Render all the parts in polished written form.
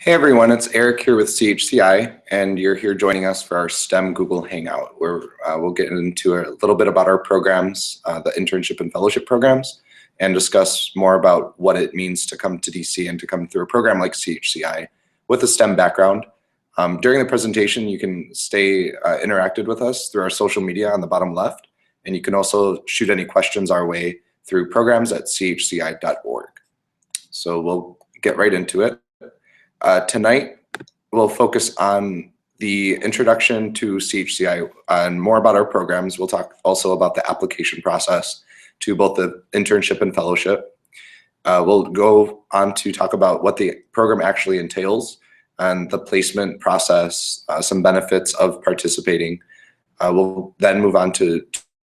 Hey everyone, it's Eric here with CHCI, and you're here joining us for our STEM Google Hangout, where we'll get into a little bit about our programs, the internship and fellowship programs, and discuss more about what it means to come to DC and to come through a program like CHCI with a STEM background. During the presentation, you can stay interacted with us through our social media on the bottom left, and you can also shoot any questions our way through programs@chci.org. So we'll get right into it. Tonight, we'll focus on the introduction to CHCI and more about our programs. We'll talk also about the application process to both the internship and fellowship. We'll go on to talk about what the program actually entails and the placement process, some benefits of participating. We'll then move on to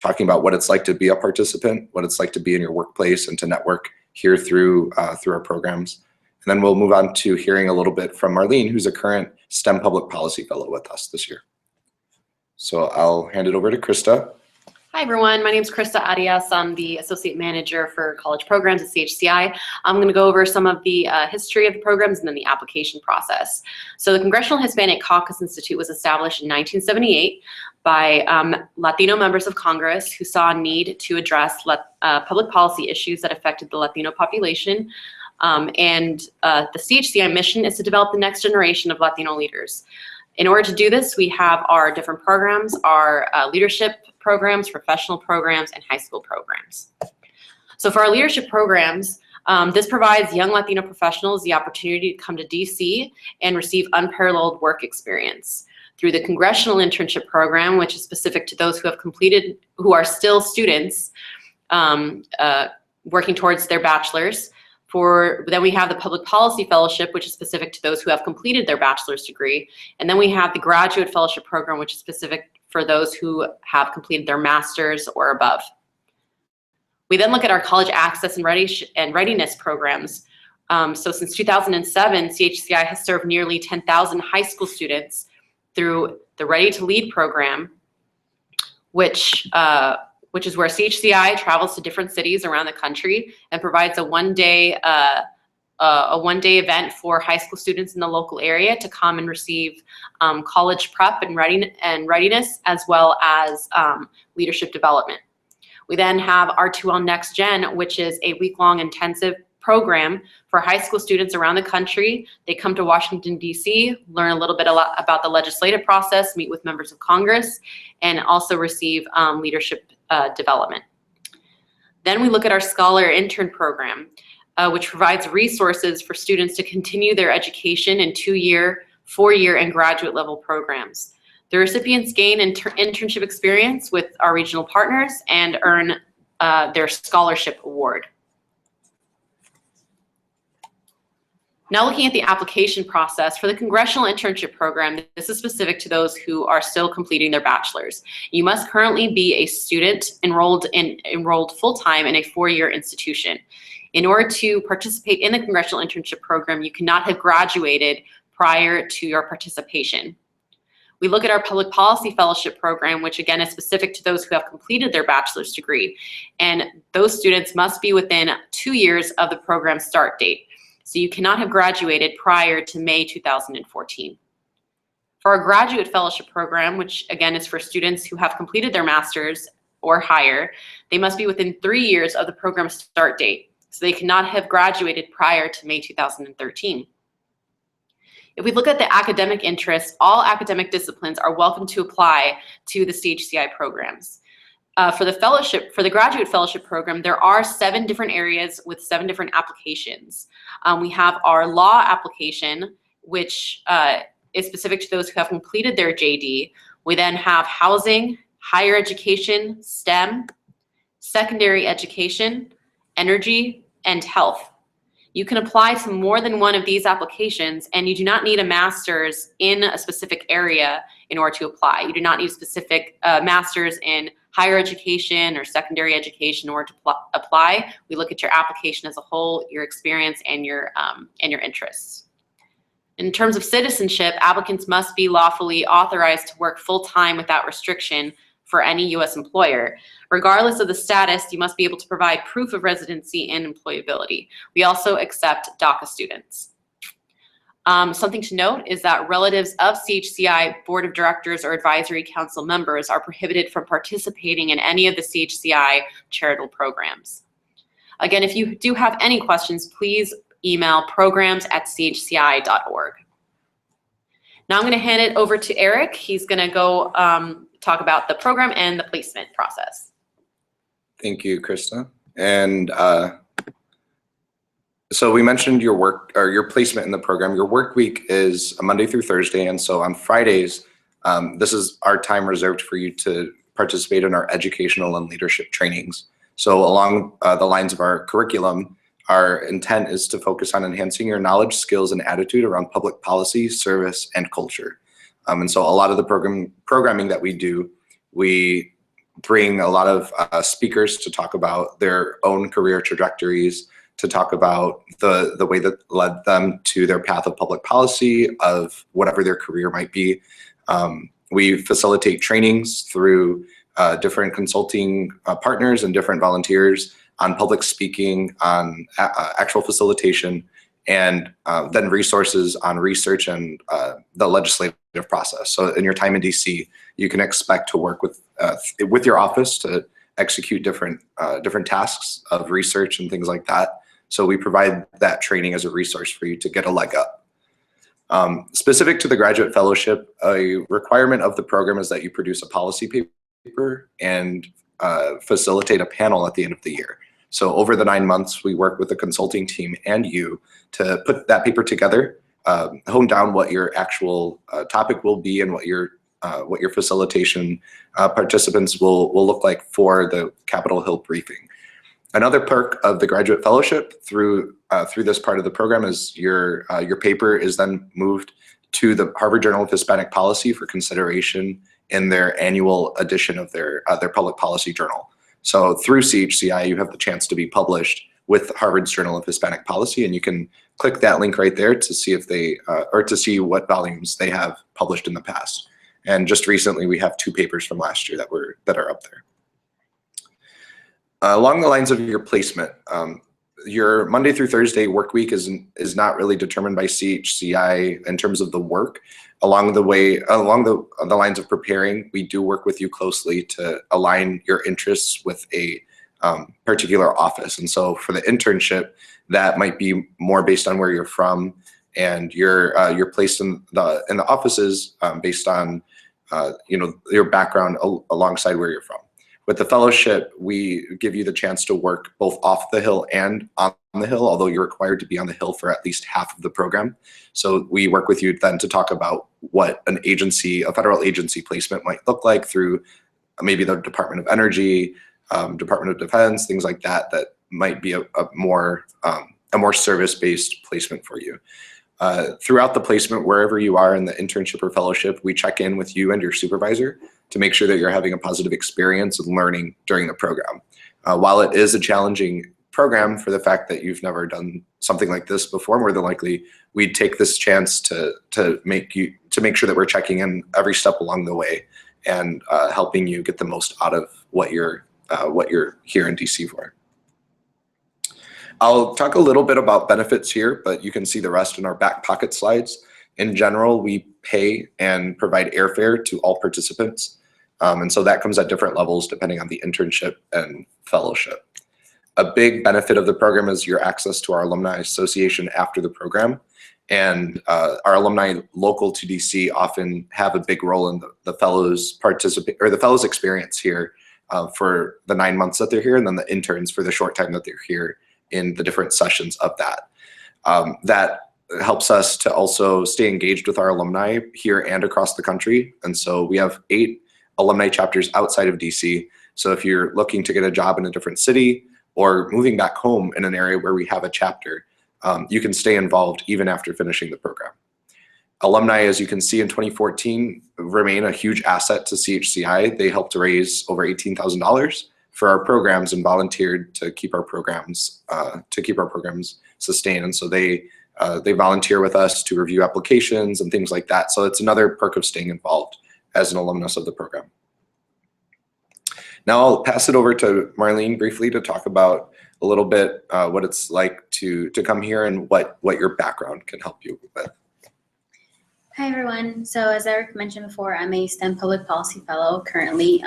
talking about what it's like to be a participant, what it's like to be in your workplace and to network here through our programs. And then we'll move on to hearing a little bit from Marlene, who's a current STEM Public Policy Fellow with us this year. So I'll hand it over to Krista. Hi everyone, my name is Krista Arias. I'm the Associate Manager for College Programs at CHCI. I'm going to go over some of the history of the programs and then the application process. So the Congressional Hispanic Caucus Institute was established in 1978 by Latino members of Congress who saw a need to address public policy issues that affected the Latino population. The CHCI mission is to develop the next generation of Latino leaders. In order to do this, we have our different programs, our leadership programs, professional programs, and high school programs. So for our leadership programs, this provides young Latino professionals the opportunity to come to DC and receive unparalleled work experience. Through the Congressional Internship Program, which is specific to those who are still students working towards their bachelor's. Then we have the Public Policy Fellowship, which is specific to those who have completed their bachelor's degree. And then we have the Graduate Fellowship Program, which is specific for those who have completed their master's or above. We then look at our college access and readiness programs. So since 2007, CHCI has served nearly 10,000 high school students through the Ready to Lead program, which is where CHCI travels to different cities around the country and provides a one-day event for high school students in the local area to come and receive college prep and readiness, as well as leadership development. We then have R2L Next Gen, which is a week-long intensive program for high school students around the country. They come to Washington, D.C., learn a little bit about the legislative process, meet with members of Congress, and also receive leadership development. Then we look at our Scholar Intern Program, which provides resources for students to continue their education in 2-year, 4-year, and graduate level programs. The recipients gain internship experience with our regional partners and earn their scholarship award. Now looking at the application process for the Congressional Internship Program, this is specific to those who are still completing their bachelor's. You must currently be a student enrolled full-time in a 4-year institution. In order to participate in the Congressional Internship Program, you cannot have graduated prior to your participation. We look at our Public Policy Fellowship Program, which again is specific to those who have completed their bachelor's degree. And those students must be within 2 years of the program start date. So you cannot have graduated prior to May 2014. For our Graduate Fellowship Program, which again is for students who have completed their master's or higher, they must be within 3 years of the program start date. So they cannot have graduated prior to May 2013. If we look at the academic interests, all academic disciplines are welcome to apply to the CHCI programs. For the Graduate Fellowship Program, there are 7 different areas with 7 different applications. We have our law application, which is specific to those who have completed their JD. We then have housing, higher education, STEM, secondary education, energy, and health. You can apply to more than one of these applications, and you do not need a master's in a specific area in order to apply. You do not need a specific master's in higher education or secondary education in order to apply. We look at your application as a whole, your experience, and your interests. In terms of citizenship, applicants must be lawfully authorized to work full-time without restriction for any U.S. employer. Regardless of the status, you must be able to provide proof of residency and employability. We also accept DACA students. Something to note is that relatives of CHCI Board of Directors or Advisory Council members are prohibited from participating in any of the CHCI charitable programs. Again, if you do have any questions, please email programs@chci.org. Now I'm going to hand it over to Eric. He's going to go talk about the program and the placement process. Thank you, Krista. And so we mentioned your work or your placement in the program. Your work week is Monday through Thursday, and so on Fridays, this is our time reserved for you to participate in our educational and leadership trainings. So along the lines of our curriculum, our intent is to focus on enhancing your knowledge, skills, and attitude around public policy, service, and culture. And so a lot of the programming that we do, we bring a lot of speakers to talk about their own career trajectories, to talk about the way that led them to their path of public policy, of whatever their career might be. We facilitate trainings through different consulting partners and different volunteers on public speaking, on actual facilitation, and then resources on research and the legislative process. So in your time in DC, you can expect to work with your office to execute different tasks of research and things like that. So we provide that training as a resource for you to get a leg up. Specific to the graduate fellowship, a requirement of the program is that you produce a policy paper and facilitate a panel at the end of the year. So over the 9 months, we work with the consulting team and you to put that paper together, hone down what your actual topic will be and what your facilitation participants will look like for the Capitol Hill briefing. Another perk of the graduate fellowship through this part of the program is your paper is then moved to the Harvard Journal of Hispanic Policy for consideration in their annual edition of their public policy journal. So through CHCI, you have the chance to be published with Harvard's Journal of Hispanic Policy, and you can click that link right there to see if they or to see what volumes they have published in the past. And just recently, we have 2 papers from last year that are up there. Along the lines of your placement, your Monday through Thursday work week is not really determined by CHCI in terms of the work. Along the lines of preparing, we do work with you closely to align your interests with a particular office. And so for the internship, that might be more based on where you're from, and you're placed in the offices based on your background alongside where you're from. With the fellowship, we give you the chance to work both off the Hill and on the Hill, although you're required to be on the Hill for at least half of the program. So we work with you then to talk about what a federal agency placement might look like through maybe the Department of Energy, Department of Defense, things like that, that might be a more service-based placement for you. Throughout the placement, wherever you are in the internship or fellowship, we check in with you and your supervisor to make sure that you're having a positive experience and learning during the program. While it is a challenging program for the fact that you've never done something like this before, more than likely we'd take this chance to make sure that we're checking in every step along the way and helping you get the most out of what you're here in DC for. I'll talk a little bit about benefits here, but you can see the rest in our back pocket slides. In general, we pay and provide airfare to all participants. And so that comes at different levels depending on the internship and fellowship. A big benefit of the program is your access to our alumni association after the program. And our alumni local to DC often have a big role in the fellows experience here for the 9 months that they're here, and then the interns for the short time that they're here in the different sessions of that. That helps us to also stay engaged with our alumni here and across the country. And so we have 8 alumni chapters outside of DC. So if you're looking to get a job in a different city or moving back home in an area where we have a chapter, you can stay involved even after finishing the program. Alumni, as you can see in 2014, remain a huge asset to CHCI. They helped to raise over $18,000 for our programs and volunteered to keep our programs sustained. And so they volunteer with us to review applications and things like that. So it's another perk of staying involved as an alumnus of the program. Now I'll pass it over to Marlene briefly to talk about a little bit what it's like to come here and what your background can help you with. Hi, everyone. So as Eric mentioned before, I'm a STEM Public Policy Fellow currently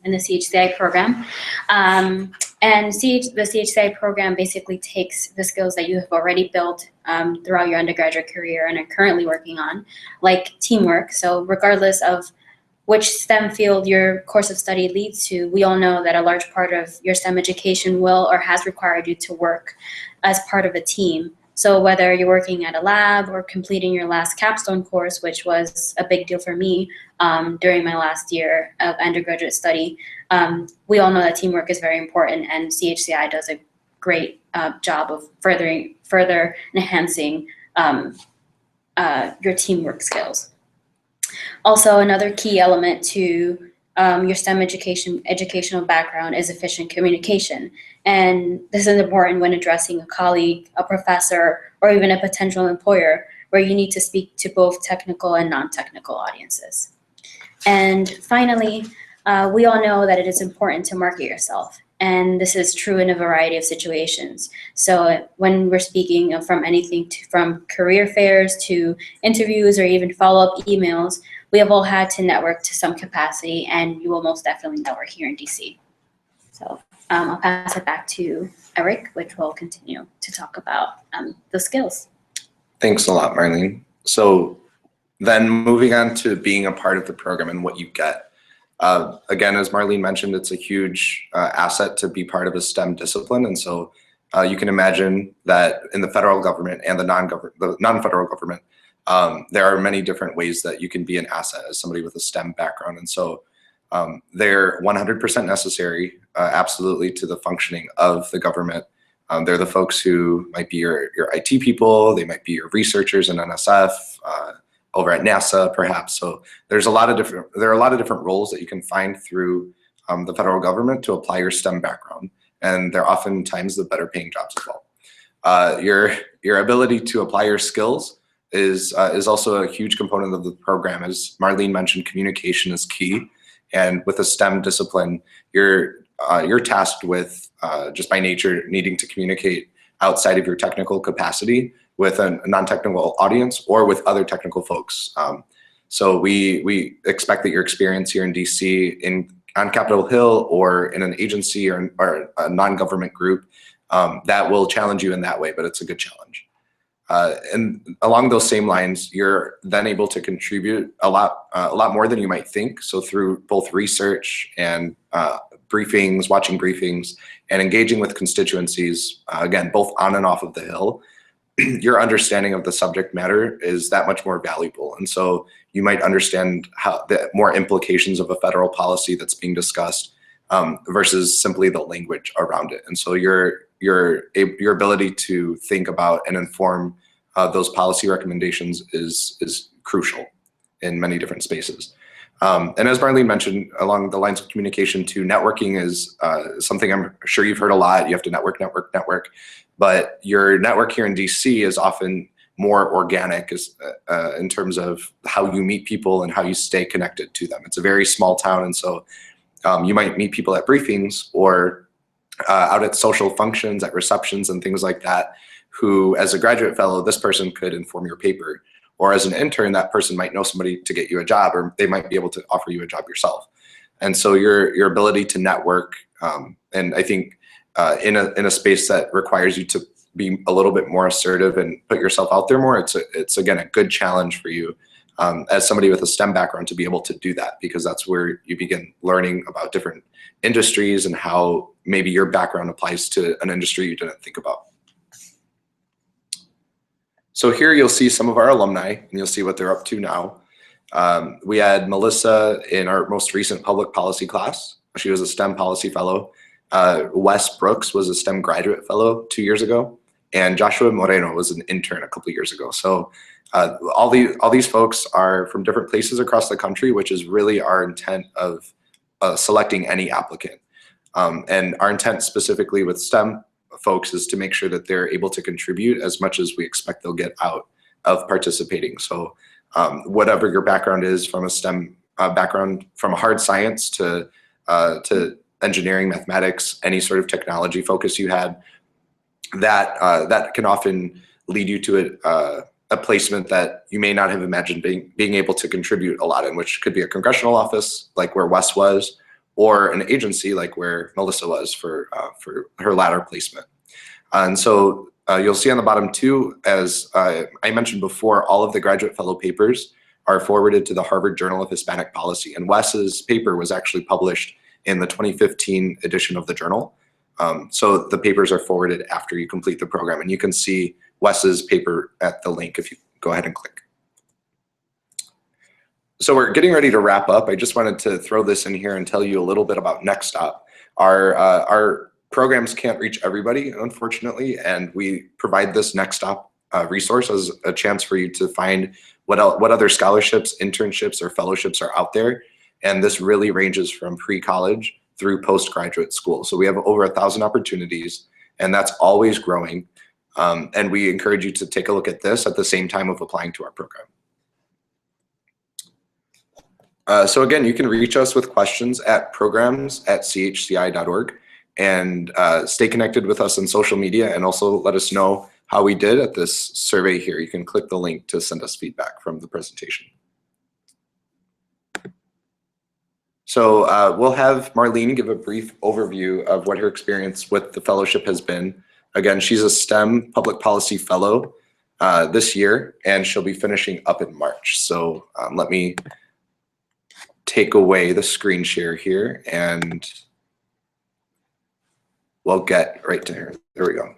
in the CHCI program. And the CHCI program basically takes the skills that you have already built throughout your undergraduate career and are currently working on, like teamwork. So regardless of which STEM field your course of study leads to, we all know that a large part of your STEM education will or has required you to work as part of a team. So whether you're working at a lab or completing your last capstone course, which was a big deal for me during my last year of undergraduate study, we all know that teamwork is very important, and CHCI does a great job of further enhancing your teamwork skills. Also, another key element to your STEM educational background is efficient communication. And this is important when addressing a colleague, a professor, or even a potential employer, where you need to speak to both technical and non-technical audiences. And finally, we all know that it is important to market yourself. And this is true in a variety of situations. So when we're speaking from anything from career fairs to interviews or even follow-up emails, we have all had to network to some capacity, and you will most definitely network here in DC. So I'll pass it back to Eric, which will continue to talk about the skills. Thanks a lot, Marlene. So then moving on to being a part of the program and what you get. Again, as Marlene mentioned, it's a huge asset to be part of a STEM discipline. And so you can imagine that in the federal government and the non-federal government, there are many different ways that you can be an asset as somebody with a STEM background. And so they're 100% necessary, absolutely, to the functioning of the government. They're the folks who might be your IT people, they might be your researchers in NSF, over at NASA, perhaps. So there are a lot of different roles that you can find through the federal government to apply your STEM background, and they're oftentimes the better paying jobs as well. Your ability to apply your skills is also a huge component of the program. As Marlene mentioned, communication is key, and with a STEM discipline, you're tasked with just by nature needing to communicate outside of your technical capacity with a non-technical audience or with other technical folks. So we expect that your experience here in DC on Capitol Hill or in an agency or a non-government group, that will challenge you in that way, but it's a good challenge. And along those same lines, you're then able to contribute a lot more than you might think. So through both research and briefings, watching briefings, and engaging with constituencies, again, both on and off of the Hill, your understanding of the subject matter is that much more valuable. And so you might understand how the more implications of a federal policy that's being discussed versus simply the language around it. And so your ability to think about and inform those policy recommendations is crucial in many different spaces. And as Marlene mentioned, along the lines of communication too, networking is something I'm sure you've heard a lot. You have to network. But your network here in DC is often more organic in terms of how you meet people and how you stay connected to them. It's a very small town, and so you might meet people at briefings or out at social functions, at receptions and things like that, who as a graduate fellow, this person could inform your paper. Or as an intern, that person might know somebody to get you a job, or they might be able to offer you a job yourself. And so your ability to network, and I think in a space that requires you to be a little bit more assertive and put yourself out there more, it's again a good challenge for you as somebody with a STEM background to be able to do that, because that's where you begin learning about different industries and how maybe your background applies to an industry you didn't think about. So here you'll see some of our alumni, and you'll see what they're up to now. We had Melissa in our most recent public policy class. She was a STEM policy fellow. Wes Brooks was a STEM graduate fellow 2 years ago, and Joshua Moreno was an intern a couple of years ago. So all these folks are from different places across the country, which is really our intent of selecting any applicant. And our intent specifically with STEM folks is to make sure that they're able to contribute as much as we expect they'll get out of participating. So whatever your background is, from a STEM background, from a hard science to engineering, mathematics, any sort of technology focus you had, that can often lead you to a placement that you may not have imagined being able to contribute a lot in, which could be a congressional office like where Wes was, or an agency like where Melissa was for her latter placement. And so you'll see on the bottom too, as I mentioned before, all of the graduate fellow papers are forwarded to the Harvard Journal of Hispanic Policy. And Wes's paper was actually published in the 2015 edition of the journal. So the papers are forwarded after you complete the program. And you can see Wes's paper at the link if you go ahead and click. So we're getting ready to wrap up. I just wanted to throw this in here and tell you a little bit about Next Stop. Our programs can't reach everybody, unfortunately, and we provide this Next Stop resource as a chance for you to find what other scholarships, internships, or fellowships are out there. And this really ranges from pre-college through postgraduate school. So we have over 1,000 opportunities, and that's always growing. And we encourage you to take a look at this at the same time of applying to our program. So again, you can reach us with questions at programs@chci.org, and stay connected with us on social media, and also let us know how we did at this survey here. You can click the link to send us feedback from the presentation. So we'll have Marlene give a brief overview of what her experience with the fellowship has been. Again, she's a STEM Public Policy Fellow this year, and she'll be finishing up in March. So let me take away the screen share here, and we'll get right to her. There we go.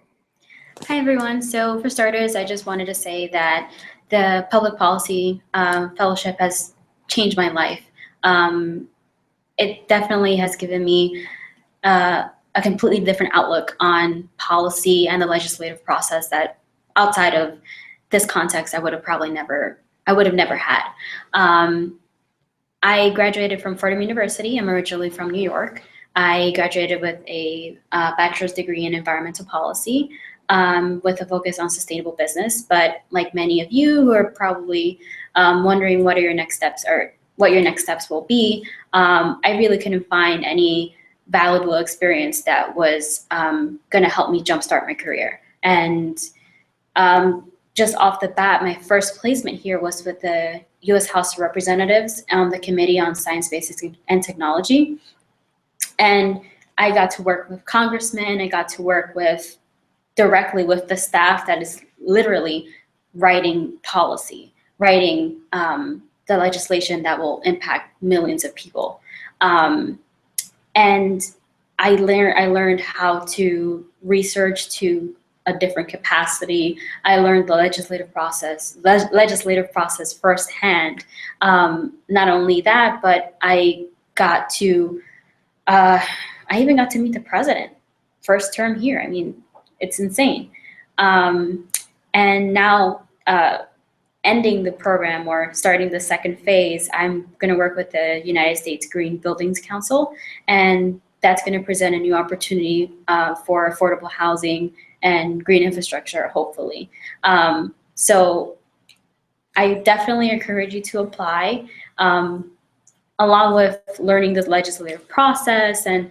Hi, everyone. So for starters, I just wanted to say that the Public Policy Fellowship has changed my life. It definitely has given me a completely different outlook on policy and the legislative process that outside of this context I would have never had. I graduated from Fordham University. I'm originally from New York. I graduated with a bachelor's degree in environmental policy with a focus on sustainable business. But like many of you who are probably wondering what your next steps will be, I really couldn't find any valuable experience that was going to help me jumpstart my career. And just off the bat, my first placement here was with the U.S. House of Representatives on the Committee on Science, Basics, and Technology. And I got to work with congressmen. I got to work directly with the staff that is literally writing policy, writing the legislation that will impact millions of people. And I learned how to research to a different capacity. I learned the legislative process firsthand. Not only that, but I even got to meet the president first term here. I mean, it's insane. And now ending the program or starting the second phase, I'm going to work with the United States Green Buildings Council, and that's going to present a new opportunity for affordable housing and green infrastructure, hopefully. So I definitely encourage you to apply, along with learning the legislative process and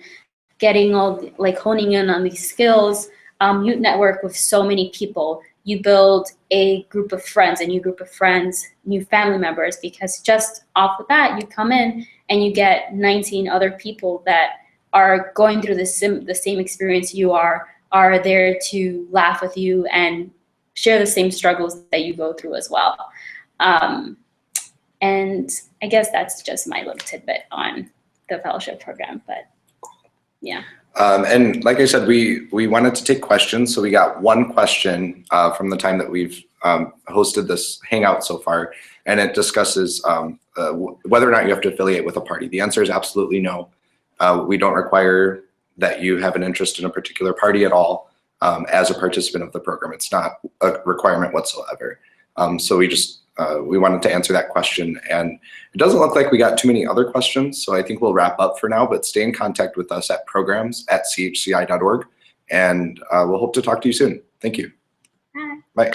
getting honing in on these skills. You network with so many people. You build a group of friends, new family members, because just off the bat, you come in and you get 19 other people that are going through the same experience you are there to laugh with you and share the same struggles that you go through as well. And I guess that's just my little tidbit on the fellowship program, but yeah. And like I said, we wanted to take questions. So we got one question from the time that we've hosted this Hangout so far, and it discusses whether or not you have to affiliate with a party. The answer is absolutely no. We don't require that you have an interest in a particular party at all as a participant of the program. It's not a requirement whatsoever. So we wanted to answer that question, and it doesn't look like we got too many other questions, so I think we'll wrap up for now, but stay in contact with us at programs@chci.org, and we'll hope to talk to you soon. Thank you. Bye. Bye.